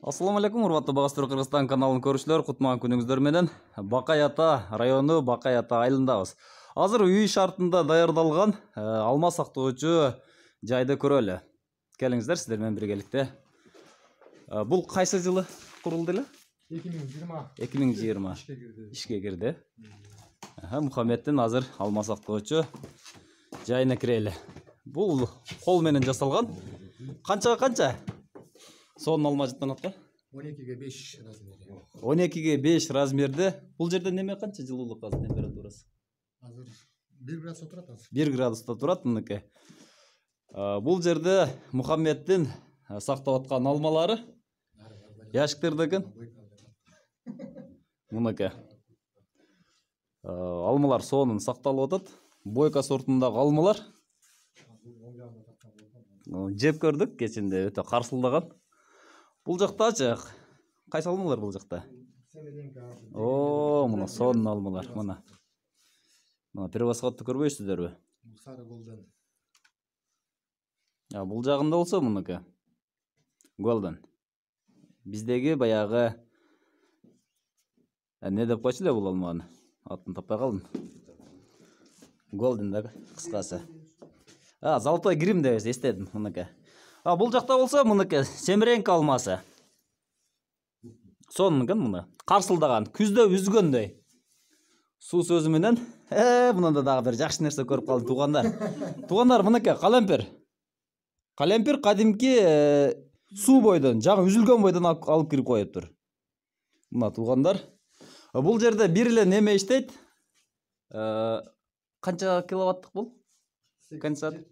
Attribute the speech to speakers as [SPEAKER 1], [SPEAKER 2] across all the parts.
[SPEAKER 1] Ассаламу алейкум, урматтуу Багастыр Кыргызстан каналын көрүүчүлөр, кутман күнүңүздөр менен. Бакай Ата району, Бакай Ата айылындабыз. Азыр үй шартында даярдалган алма сактоочу жайды көрөлү. Келиңиздер сиздер менен биргеликте. Бул кайсы жылы курулду эле? 2020 ишке кирди. Мухаммеддин азыр алма сактоочу жайына кирели. Бул кол менен жасалган. Канчага канча? Son alma жыттан атка?
[SPEAKER 2] 12'ye 5 размери.
[SPEAKER 1] 12'ye 5 размерде. Бул жерде неме канча жылуулук азыр температурасы?
[SPEAKER 2] Азыр 1 градуста турат азыр.
[SPEAKER 1] 1 градуста турат мыныкей. Бул жерде Мухаммеддин сактап аткан алмалары яшиктерде экен. Мыныкей. Алмалар сонун сакталып атат. Бойка сортундагы алмалар. Жеп көрдүк кечинде, өтө карсылдаган. Бул жактачы кайсы алмалар бул жакта? Мына сонун алмалар, мына. Мына первосходты көрбөйсүздөрбү?
[SPEAKER 2] Сары голден.
[SPEAKER 1] Бул жагында болсо мыныкы. Голден. Биздеги баягы не деп койчу эле бул алманы? Атын таппай калдым. Голден да кыскасы. Золотой грим деп эстедим мыныкы. Бул жакта болсо мыныкы семиренка алмасы. Сонун экен муну. Карсылдаган, күздө үзгөндөй. Суу сөзү менен, мында дагы бир жакшы нерсе көрүп калдым туугандар. Туугандар мыныкы калемпир. Калемпир кадимки суу бойдон, жаңы үзүлгөн бойдон алып кирип коюптур. Мына туугандар. Бул жерде бир эле неме иштейт. Канча киловаттык бул?
[SPEAKER 2] 7-8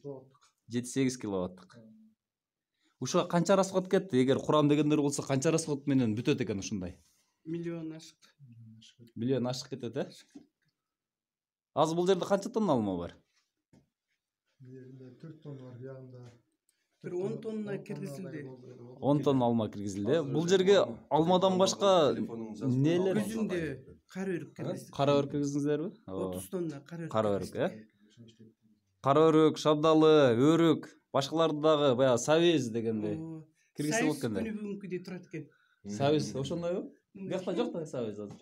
[SPEAKER 2] киловаттык.
[SPEAKER 1] 7-8 киловаттык. Ушуга канча расход кетти? Эгер курам дегендер болсо, канча расход менен бүтөт экен ушундай?
[SPEAKER 3] Миллион ашык.
[SPEAKER 1] Миллион ашык кетет, Азыр бул жерде канча тонна алма бар?
[SPEAKER 2] Бул жерде 4 тонна бар, ягында.
[SPEAKER 3] Бир 10 тонна киргизилди.
[SPEAKER 1] 10 тонна алма киргизилди. Бул жерге алмадан башка нелер?
[SPEAKER 3] Күзүндө кара өрүк киргиздик.
[SPEAKER 1] Кара өрүк киргиздиңерби?
[SPEAKER 3] 30 тонна кара өрүк.
[SPEAKER 1] Кара өрүк, Кара өрүк, шабдалы, өрүк, башкаларды дагы баягы савез дегендей киргизсе болот экен да.
[SPEAKER 3] Күнү бүгүнкүдөй турат экен.
[SPEAKER 1] Савез ошондойбу? Бuyakta жок да савез азыр.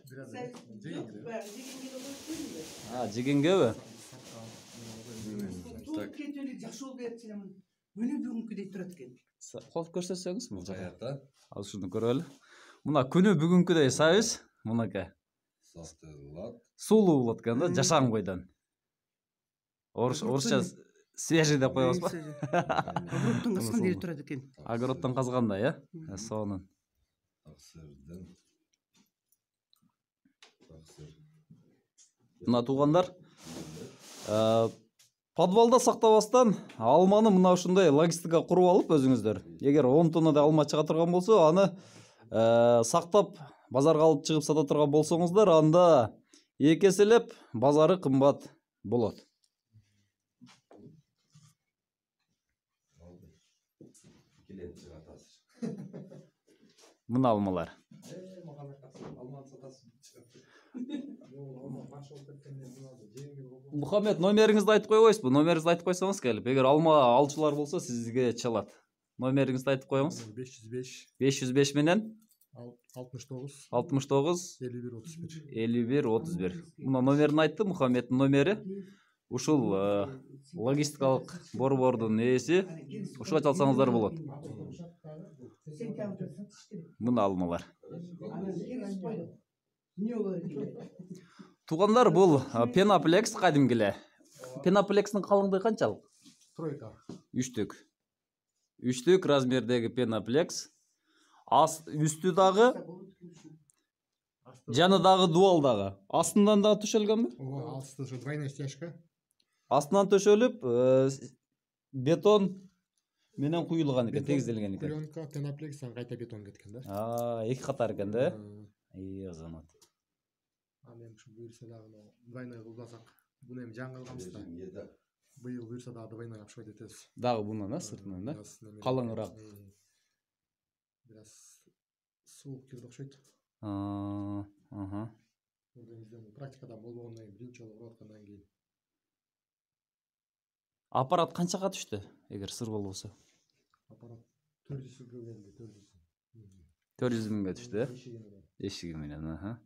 [SPEAKER 1] Жегенгеби?
[SPEAKER 3] Туруп кетели жакшы болуп кетти. Күнү бүгүнкүдөй турат экен.
[SPEAKER 1] Кол көрсөтсөңүз бул жакта. Ал ушуну көрөлү. Мына күнү бүгүнкүдөй савез, мынакей. Сулуу болот экен да, жашан бойдон. Орусча свежий деп коебузбу?
[SPEAKER 3] Огороддон казгандай турат экен.
[SPEAKER 1] Огороддон казгандай, сонун. Мына туугандар, подвалда сактабастан алманы мына ушундай логистика куруп алып өзүңүздөр. Эгер 10 тоннадай алма чыга турган болсо, аны сактап базарга алып чыгып сата турган болсоңуздар, анда эки эселеп базары кымбат болот. Мына алмалар. Мухаммед, номериңизди айтып койбойсузбу? Номериңизди айтып койсоңуз келип, эгер алма алчылар болсо сизге чалат. Номериңизди айтып коюңуз. 505 менен 69 51 31. Мына номерин айтты, Мухаммеддин номери. Ушул логистикалык борбордун ээси. Ушуга чалсаңыздар болот. Мына алмалар. Туугандар, бул пеноплекс кадимкиле. Пеноплекстин калыңдыгы канчалык?
[SPEAKER 2] Тройка.
[SPEAKER 1] 3 размердеги пеноплекс. Үстү дагы, жаны дагы дуал дагы. Астынан дагы төшөлгөнбү?
[SPEAKER 2] Ооба, асты двойная стяжка.
[SPEAKER 1] Астынан төшөлүп, бетон менен куюлган экен, тегизделген экен.
[SPEAKER 2] Пленка, пеноплексен кайта бетон кеткен да.
[SPEAKER 1] Эки катар экен да. Азамат.
[SPEAKER 2] Эми ушу буюрса дагы двойной кылбасак, буну эми жаңы кылганбыз да. Быйыл буюрса дагы двойной алып чыгып кетебиз.
[SPEAKER 1] Дагы бунан, сыртынан да? Калыңыраак.
[SPEAKER 2] Biraz soğuk girdi okşayt. Практикада болбогондон кийин, биринчи жолу ураткандан кийин.
[SPEAKER 1] Аппарат канчага түштү, эгер сыр болбосо?
[SPEAKER 2] Аппарат 400 келди, 400.
[SPEAKER 1] 400 миңге түштү,
[SPEAKER 2] Ишиги менен.
[SPEAKER 1] эшиги менен.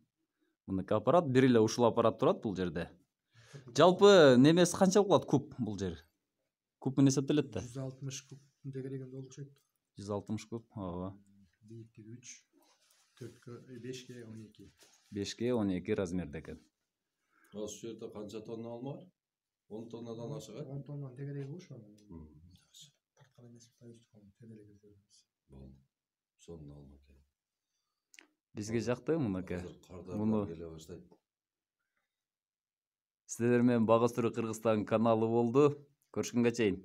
[SPEAKER 1] Мыныкы аппарат бир эле ушул аппарат турат бул жерде. Жалпы немеси канча болот куб бул жер? Куб менен эсептелет да.
[SPEAKER 2] 160 куб тегерегенде окшойт.
[SPEAKER 1] 160 куб. Ооба.
[SPEAKER 2] Бийиктиги 3, 4-кө 5ке 12.
[SPEAKER 1] 5ке 12 размерде экен.
[SPEAKER 4] Осы жерде қанша тонна алма бар? 10 тоннадан ашыға?
[SPEAKER 2] 10 тоннадан тегереги болушу.
[SPEAKER 4] Жақсы.
[SPEAKER 2] Тарткан эмес пайыз тегереги жүрөбүз.
[SPEAKER 4] Болды. Соны алма керек.
[SPEAKER 1] Бизге жакты мынакы.
[SPEAKER 4] Қардар
[SPEAKER 1] Муну
[SPEAKER 4] келе баштайды.
[SPEAKER 1] сиздер менен Бага Сүрү Кыргызстан каналы болду. Көрүшкөнгө чейин.